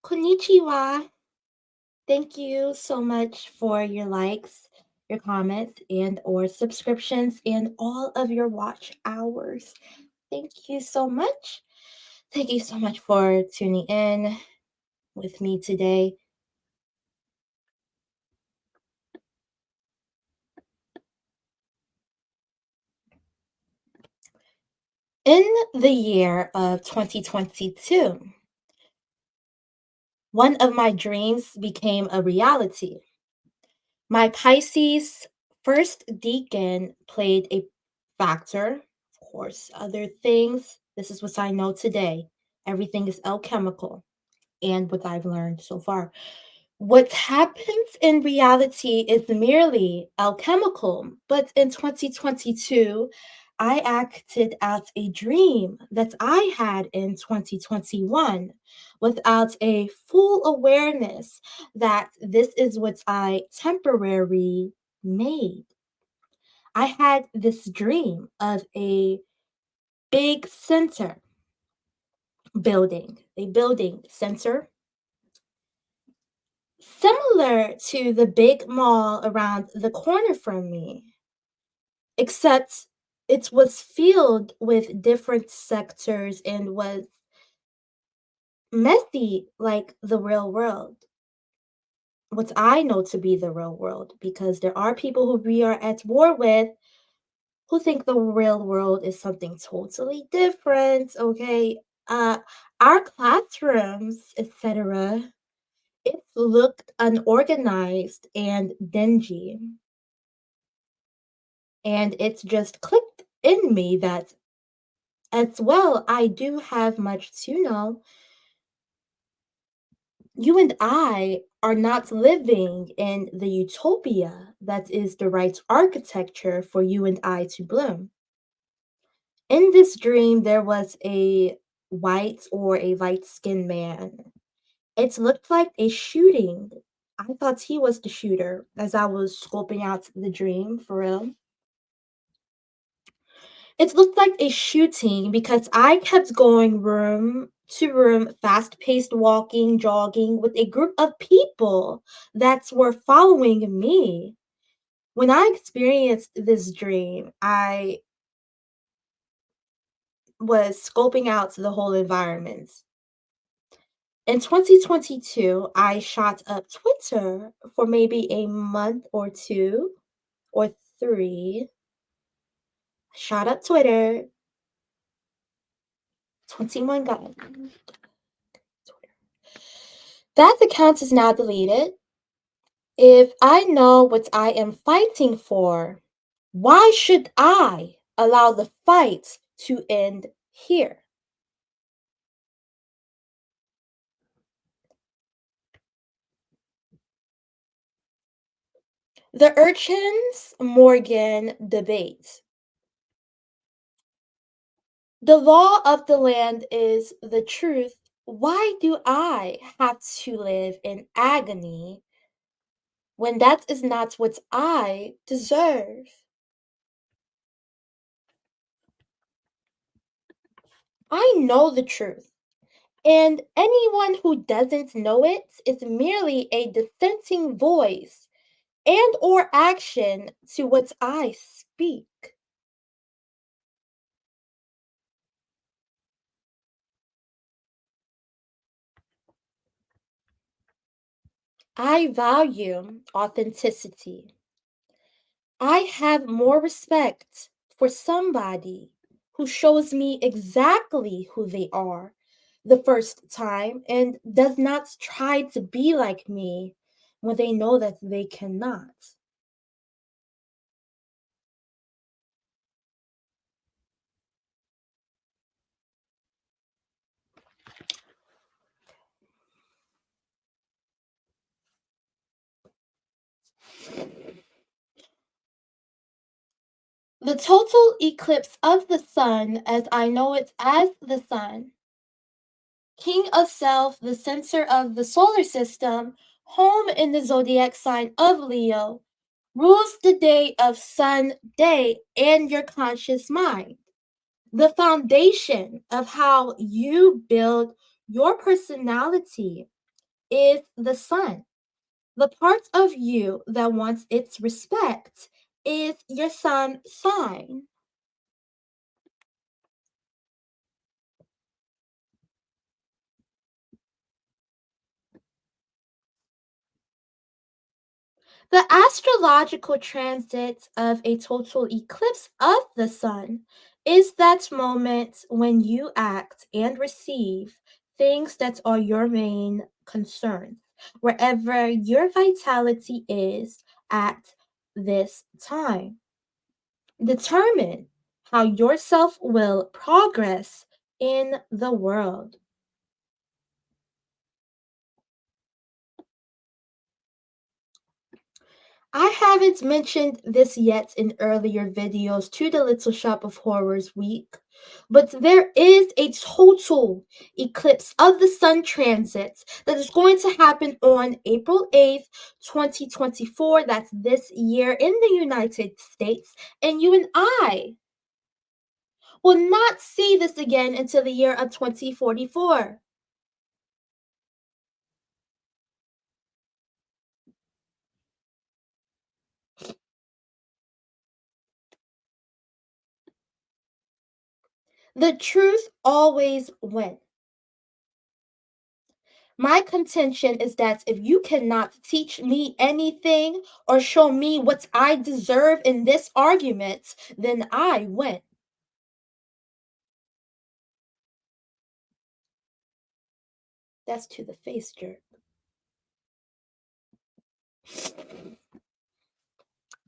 Konnichiwa. Thank you so much for your likes, your comments, and or subscriptions, and all of your watch hours. Thank you so much. Thank you so much for tuning in with me today. In the year of 2022, one of my dreams became a reality. My Pisces first deacon played a factor. Of course, other things. This is what I know today. Everything is alchemical, and what I've learned so far. What happens in reality is merely alchemical, but in 2022, I acted out a dream that I had in 2021 without a full awareness that this is what I temporarily made. I had this dream of a big center a building center similar to the big mall around the corner from me, except it was filled with different sectors and was messy like the real world. What I know to be the real world, because there are people who we are at war with who think the real world is something totally different, okay? Our classrooms, etc., it looked unorganized and dingy. And it's just clicked in me that as well, I do have much to know. You and I are not living in the utopia that is the right architecture for you and I to bloom. In this dream, there was a white or a light skinned man. It looked like a shooting. I thought he was the shooter as I was scoping out the dream for real. It looked like a shooting because I kept going room to room, fast-paced walking, jogging with a group of people that were following me. When I experienced this dream, I was scoping out the whole environment. In 2022, I shot up Twitter for maybe a month or two or three. Shot up Twitter, 21 guys. That account is now deleted. If I know what I am fighting for, why should I allow the fight to end here? The urchins Morgan debate. The law of the land is the truth. Why do I have to live in agony when that is not what I deserve? I know the truth. And anyone who doesn't know it is merely a dissenting voice and or action to what I speak. I value authenticity. I have more respect for somebody who shows me exactly who they are the first time and does not try to be like me when they know that they cannot. The total eclipse of the sun, as I know it as the sun, king of self, the center of the solar system, home in the zodiac sign of Leo, rules the day of sun day and your conscious mind. The foundation of how you build your personality is the sun. The part of you that wants its respect is your sun sign. The astrological transit of a total eclipse of the sun is that moment when you act and receive things that are your main concerns, wherever your vitality is at this time. Determine how yourself will progress in the world. I haven't mentioned this yet in earlier videos to the Little Shop of Horrors week, but there is a total eclipse of the sun transit that is going to happen on April 8th, 2024. That's this year in the United States, and you and I will not see this again until the year of 2044. The truth always wins. My contention is that if you cannot teach me anything or show me what I deserve in this argument, then I win. That's to the face, jerk.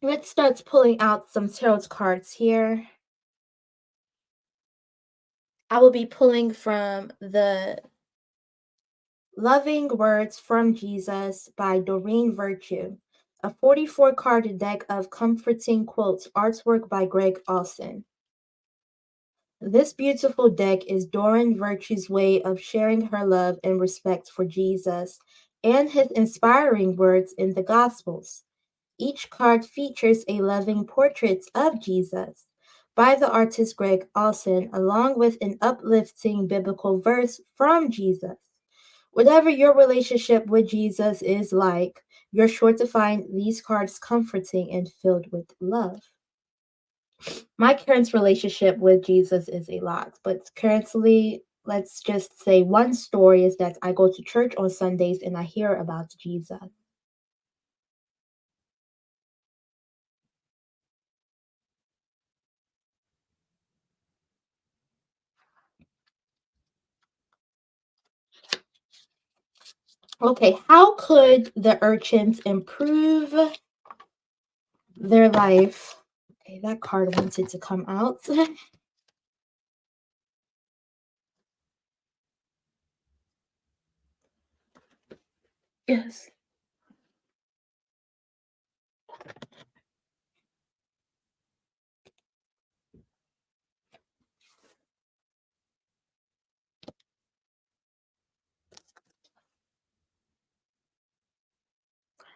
Let's start pulling out some tarot cards here. I will be pulling from the Loving Words from Jesus by Doreen Virtue, a 44 card deck of comforting quotes, artwork by Greg Olson. This beautiful deck is Doreen Virtue's way of sharing her love and respect for Jesus and his inspiring words in the Gospels. Each card features a loving portrait of Jesus by the artist Greg Olson, along with an uplifting biblical verse from Jesus. Whatever your relationship with Jesus is like, you're sure to find these cards comforting and filled with love. My current relationship with Jesus is a lot, but currently, let's just say one story is that I go to church on Sundays and I hear about Jesus. Okay, how could the urchins improve their life? Okay, that card wanted to come out. Yes.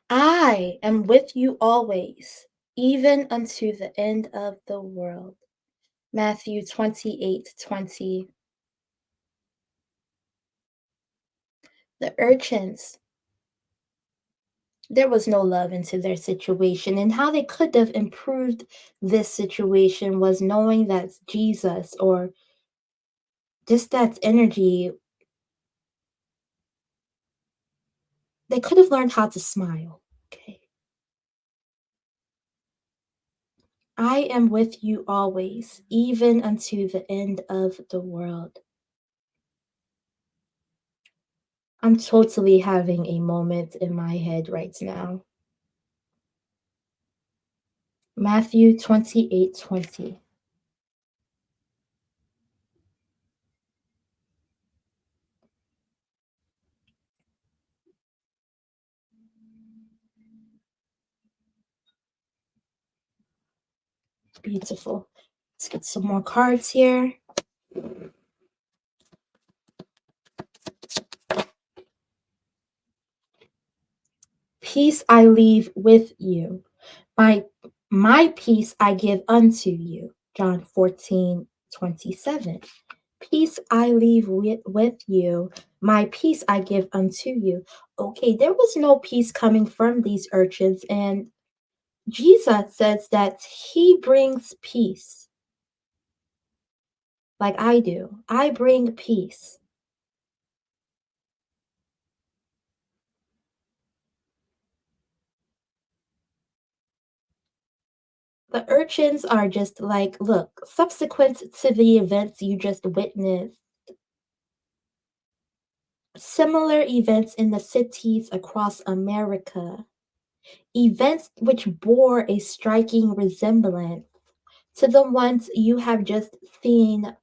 I am with you always, even unto the end of the world. Matthew 28:20. The urchins, there was no love into their situation, and how they could have improved this situation was knowing that Jesus, or just that energy, they could have learned how to smile. Okay. I am with you always, even unto the end of the world. I'm totally having a moment in my head right now. Matthew 28:20. Beautiful. Let's get some more cards here. Peace I leave with you. My peace I give unto you. John 14:27. Peace I leave with you, my peace I give unto you. Okay, there was no peace coming from these urchins, and Jesus says that he brings peace, like I do. I bring peace. The urchins are just like, look, subsequent to the events you just witnessed, similar events in the cities across America, events which bore a striking resemblance to the ones you have just seen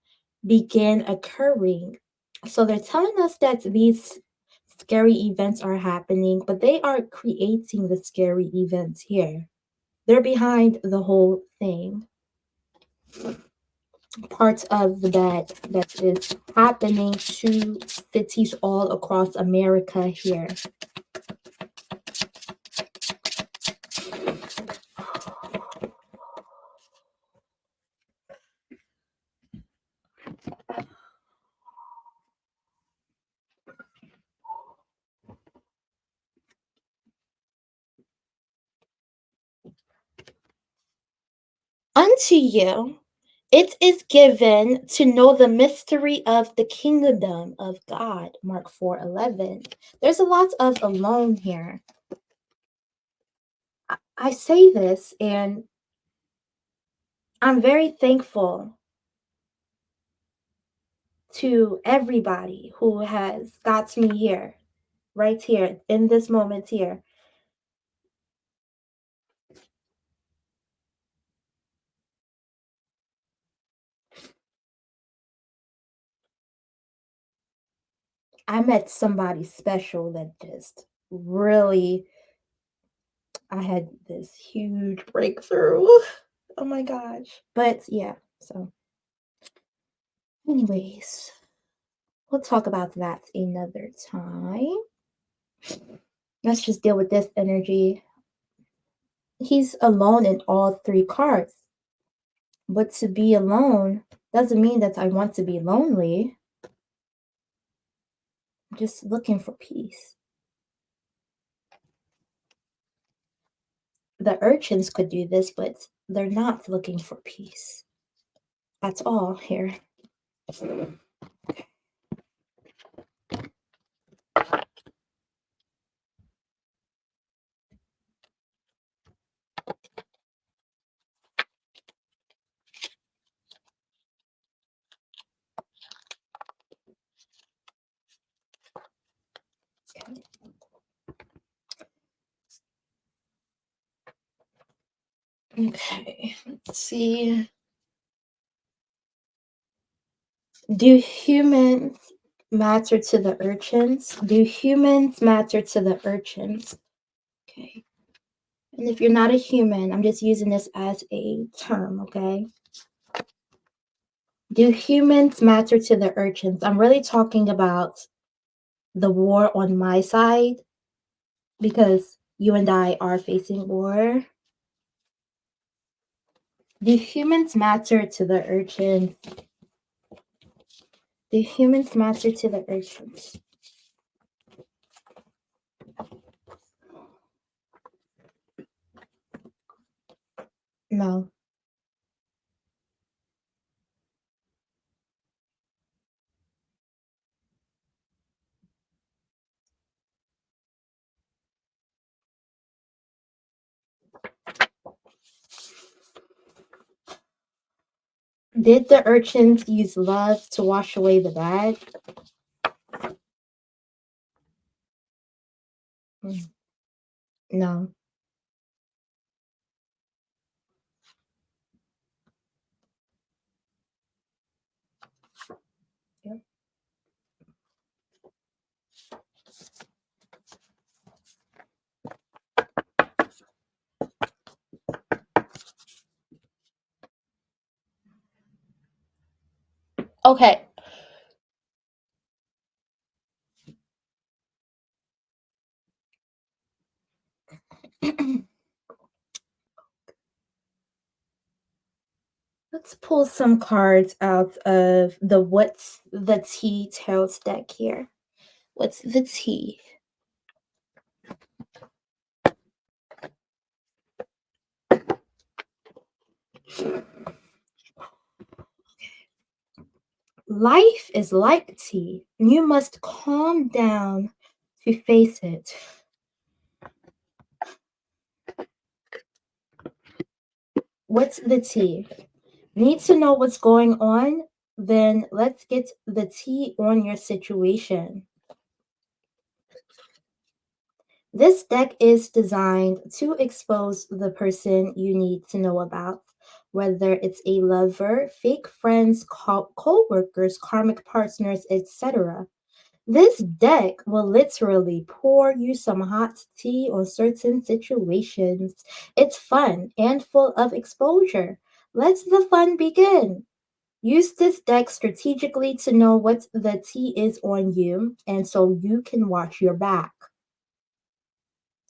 begin occurring. So they're telling us that these scary events are happening, but they are creating the scary events here. They're behind the whole thing. Parts of that is happening to cities all across America here. Unto you it is given to know the mystery of the kingdom of God. Mark 4:11. There's a lot of alone here. I say this and I'm very thankful to everybody who has got me here, right here, in this moment here. I met somebody special that just really, I had this huge breakthrough. Oh my gosh. But yeah, so, anyways, we'll talk about that another time. Let's just deal with this energy. He's alone in all three cards. But to be alone doesn't mean that I want to be lonely. I'm just looking for peace. The urchins could do this, but they're not looking for peace. That's all here. Okay, let's see. Do humans matter to the urchins? Do humans matter to the urchins? Okay. And if you're not a human, I'm just using this as a term, okay? Do humans matter to the urchins? I'm really talking about the war on my side because you and I are facing war. Do humans matter to the urchins? Do humans matter to the urchins? No. Did the urchins use love to wash away the bad? No. Yep. Okay. Let's Let's pull some cards out of the What's the Tea Tails deck here. What's the tea? Life is like tea. You must calm down to face it. What's the tea? Need to know what's going on? Then let's get the tea on your situation. This deck is designed to expose the person you need to know about, whether it's a lover, fake friends, co-workers, karmic partners, etc. This deck will literally pour you some hot tea on certain situations. It's fun and full of exposure. Let the fun begin. Use this deck strategically to know what the tea is on you, and so you can watch your back.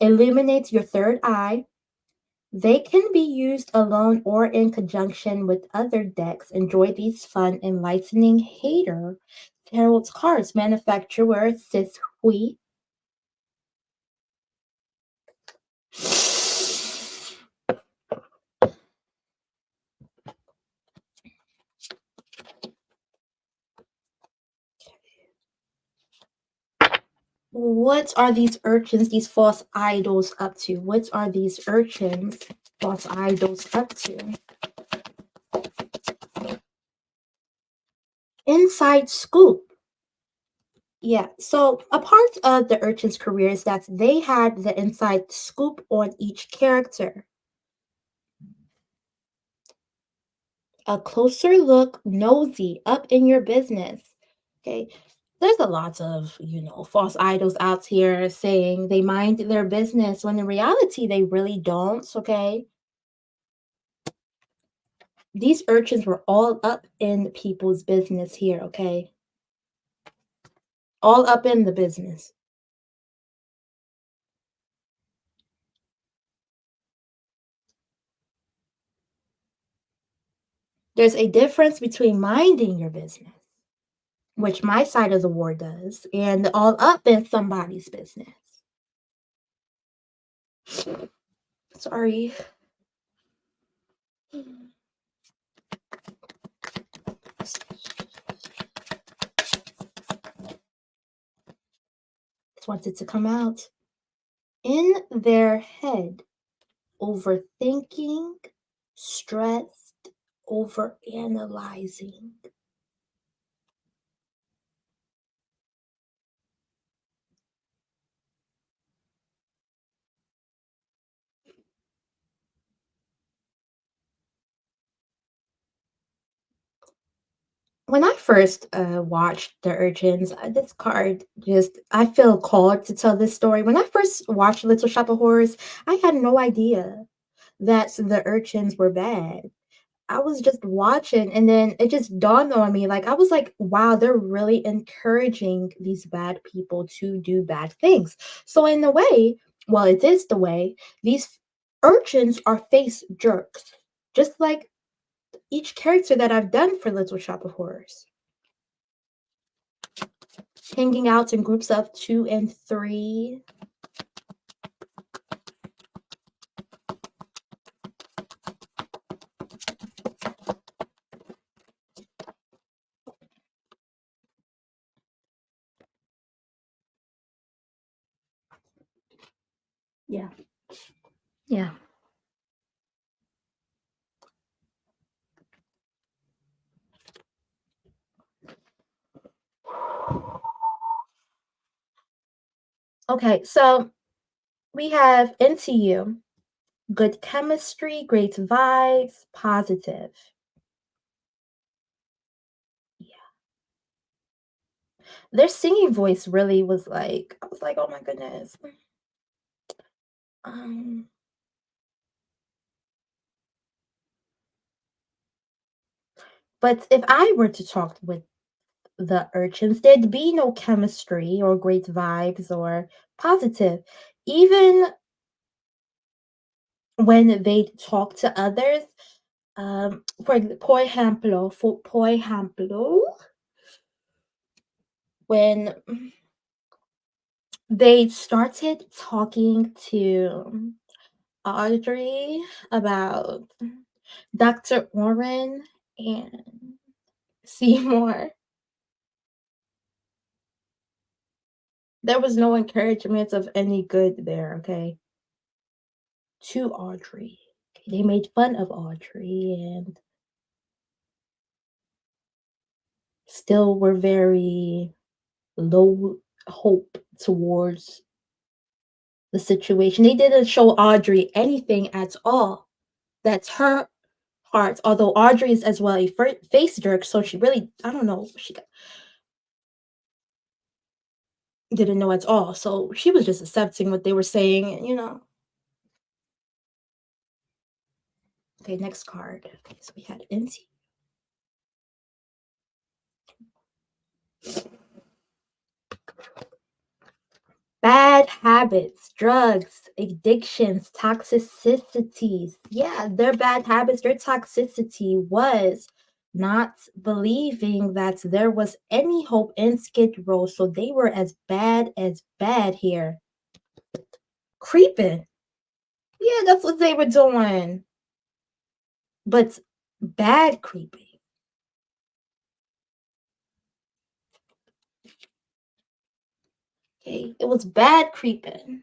Illuminates your third eye. They can be used alone or in conjunction with other decks. Enjoy these fun, enlightening hater tarot cards. Manufacturer Sis Hui. What are these urchins, these false idols up to? What are these urchins, false idols up to? Inside scoop. Yeah, so a part of the urchin's career is that they had the inside scoop on each character. A closer look, nosy, up in your business. Okay. There's a lot of, false idols out here saying they mind their business when in reality they really don't. Okay. These urchins were all up in people's business here. Okay. All up in the business. There's a difference between minding your business, which my side of the war does, and all up in somebody's business. Sorry. Just wanted to come out. In their head, overthinking, stressed, overanalyzing. When I first watched The Urchins, this card just, I feel called to tell this story. When I first watched Little Shop of Horrors, I had no idea that the urchins were bad. I was just watching, and then it just dawned on me. Like, I was like, wow, they're really encouraging these bad people to do bad things. So, in a way, well, it is the way, these urchins are face jerks, just like each character that I've done for Little Shop of Horrors. Hanging out in groups of 2 and 3. Yeah. Yeah. Okay, so we have NTU, good chemistry, great vibes, positive. Yeah. Their singing voice really was like, I was like, oh my goodness. Um, but if I were to talk with the urchins, there'd be no chemistry or great vibes or positive. Even when they talk to others, por ejemplo, when they started talking to Audrey about Dr. Orrin and Seymour, there was no encouragement of any good there, okay? To Audrey. Okay, they made fun of Audrey and still were very low hope towards the situation. They didn't show Audrey anything at all. That's her heart. Although Audrey is as well a face jerk, so she really, I don't know, didn't know at all. So she was just accepting what they were saying. Okay, next card. Okay, so we had NT. Bad habits, drugs, addictions, toxicities. Yeah, their bad habits, their toxicity was not believing that there was any hope in Skid Row. So they were as bad here. Creeping. Yeah, that's what they were doing. But bad creeping. Okay, it was bad creeping.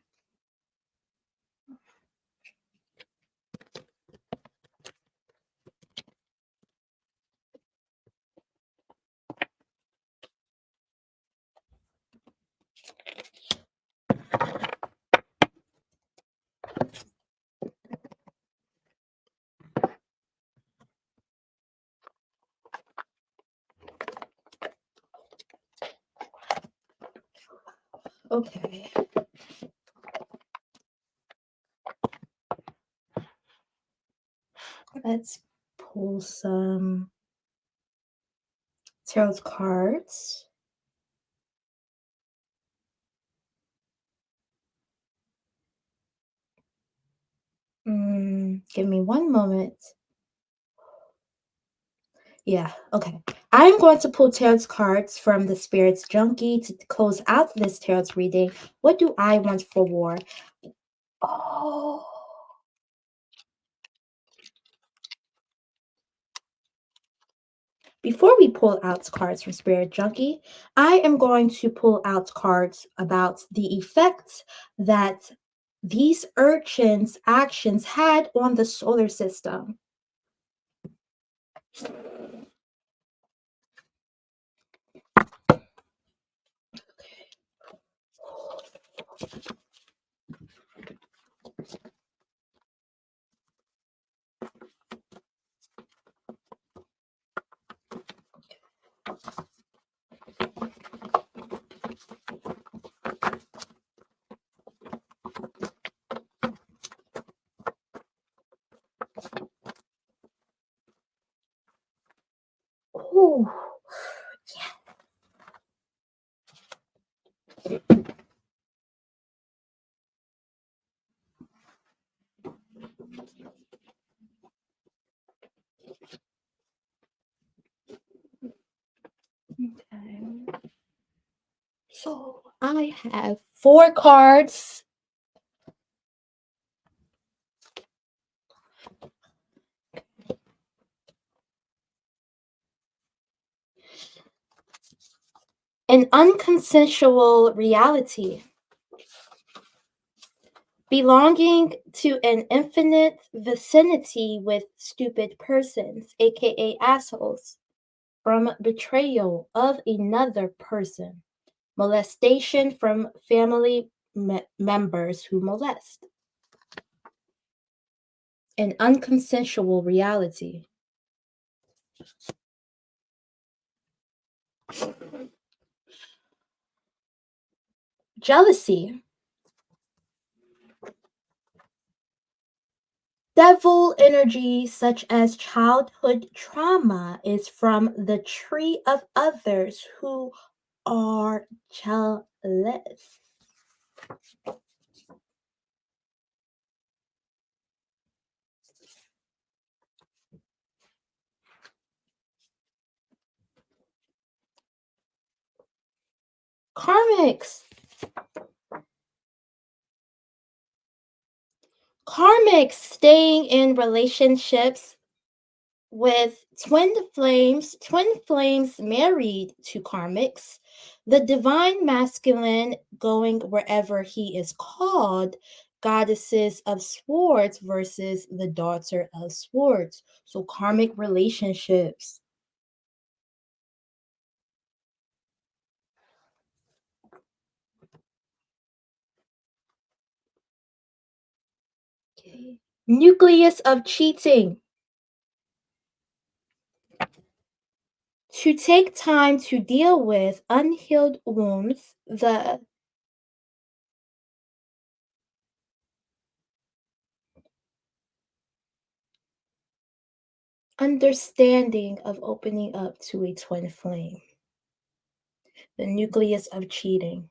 Okay. Let's pull some tarot cards. Give me one moment. Yeah, okay. I'm going to pull tarot cards from the Spirit's Junkie to close out this tarot reading. What do I want for war? Oh. Before we pull out cards from Spirit Junkie, I am going to pull out cards about the effects that these urchins' actions had on the solar system. Ooh. Okay. So I have 4 cards. An unconsensual reality. Belonging to an infinite vicinity with stupid persons, aka assholes, from betrayal of another person, molestation from family members who molest, an unconsensual reality. Jealousy. Devil energy, such as childhood trauma, is from the tree of others who are jealous. Karmics. Karmics staying in relationships with twin flames married to karmics, the divine masculine going wherever he is called, goddesses of swords versus the daughter of swords. So karmic relationships. Okay. Nucleus of cheating. To take time to deal with unhealed wounds, the understanding of opening up to a twin flame, the nucleus of cheating.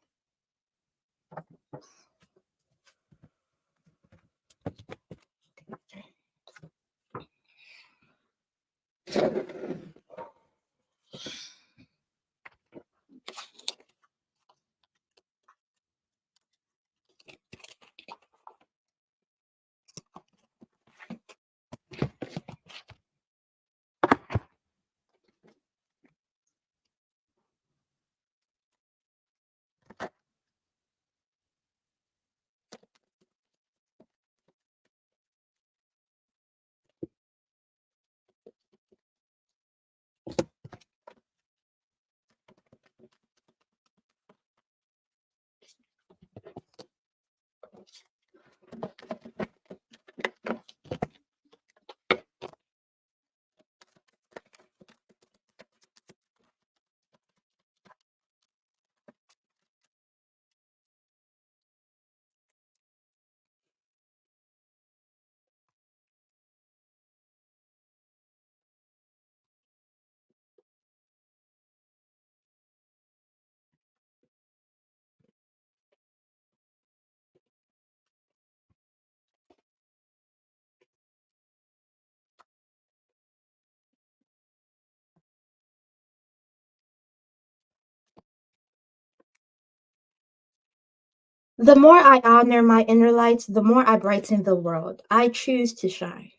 The more I honor my inner light, the more I brighten the world. I choose to shine.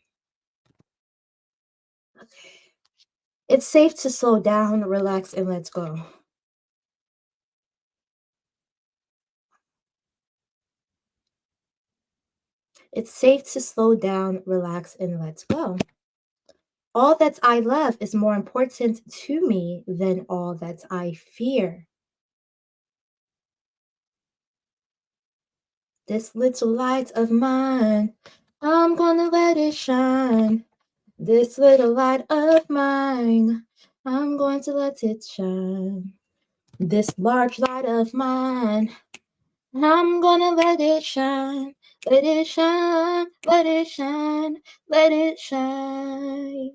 Okay. It's safe to slow down, relax, and let's go. It's safe to slow down, relax, and let's go. All that I love is more important to me than all that I fear. This little light of mine, I'm gonna let it shine. This little light of mine, I'm going to let it shine. This large light of mine, I'm gonna let it shine. Let it shine, let it shine, let it shine.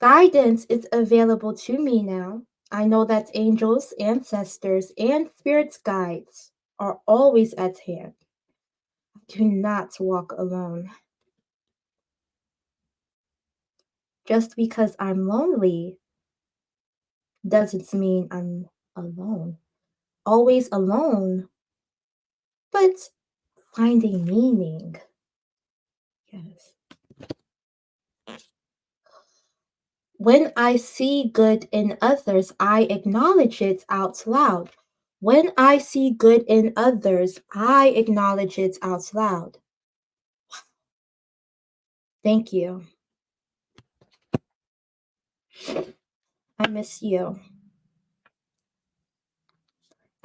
Guidance is available to me now. I know that angels, ancestors, and spirits guides are always at hand. Do not walk alone. Just because I'm lonely doesn't mean I'm alone. Always alone, but finding meaning. Yes. When I see good in others, I acknowledge it out loud. When I see good in others, I acknowledge it out loud. Thank you. I miss you.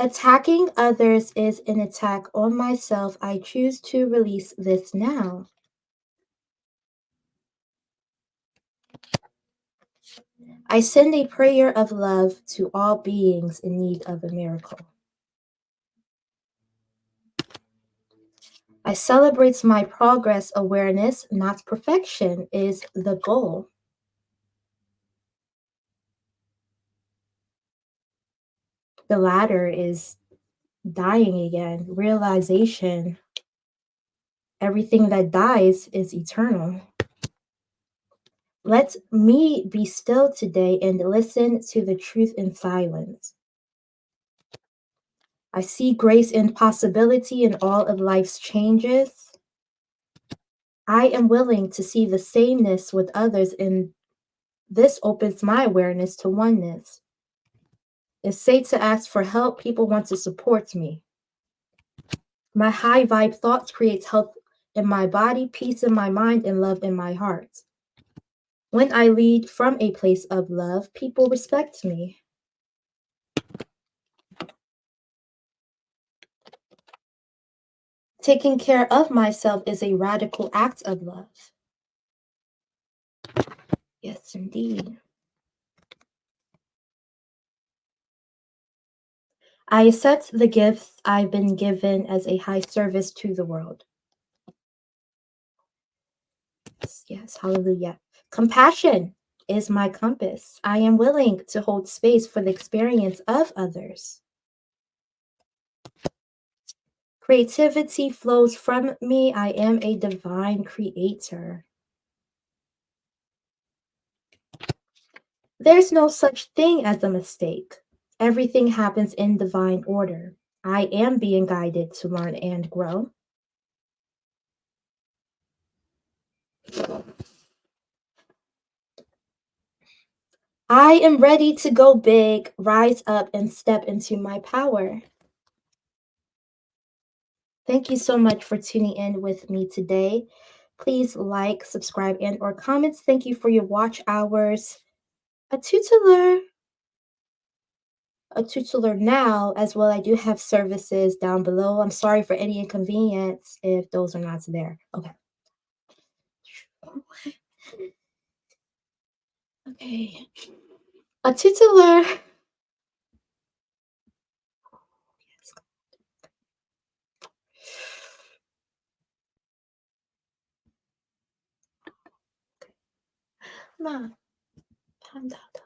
Attacking others is an attack on myself. I choose to release this now. I send a prayer of love to all beings in need of a miracle. I celebrate my progress. Awareness, not perfection, is the goal. The latter is dying again. Realization, everything that dies is eternal. Let me be still today and listen to the truth in silence. I see grace and possibility in all of life's changes. I am willing to see the sameness with others, and this opens my awareness to oneness. It's safe to ask for help. People want to support me. My high vibe thoughts creates health in my body, peace in my mind, and love in my heart. When I lead from a place of love, people respect me. Taking care of myself is a radical act of love. Yes, indeed. I accept the gifts I've been given as a high service to the world. Yes, hallelujah. Compassion is my compass. I am willing to hold space for the experience of others. Creativity flows from me. I am a divine creator. There's no such thing as a mistake. Everything happens in divine order. I am being guided to learn and grow. I am ready to go big, rise up, and step into my power. Thank you so much for tuning in with me today. Please like, subscribe, and or comments. Thank you for your watch hours. A tutelar, a tutelar now as well. I do have services down below. I'm sorry for any inconvenience if those are not there. Okay. Okay. A tutelar. Come on. Calm down.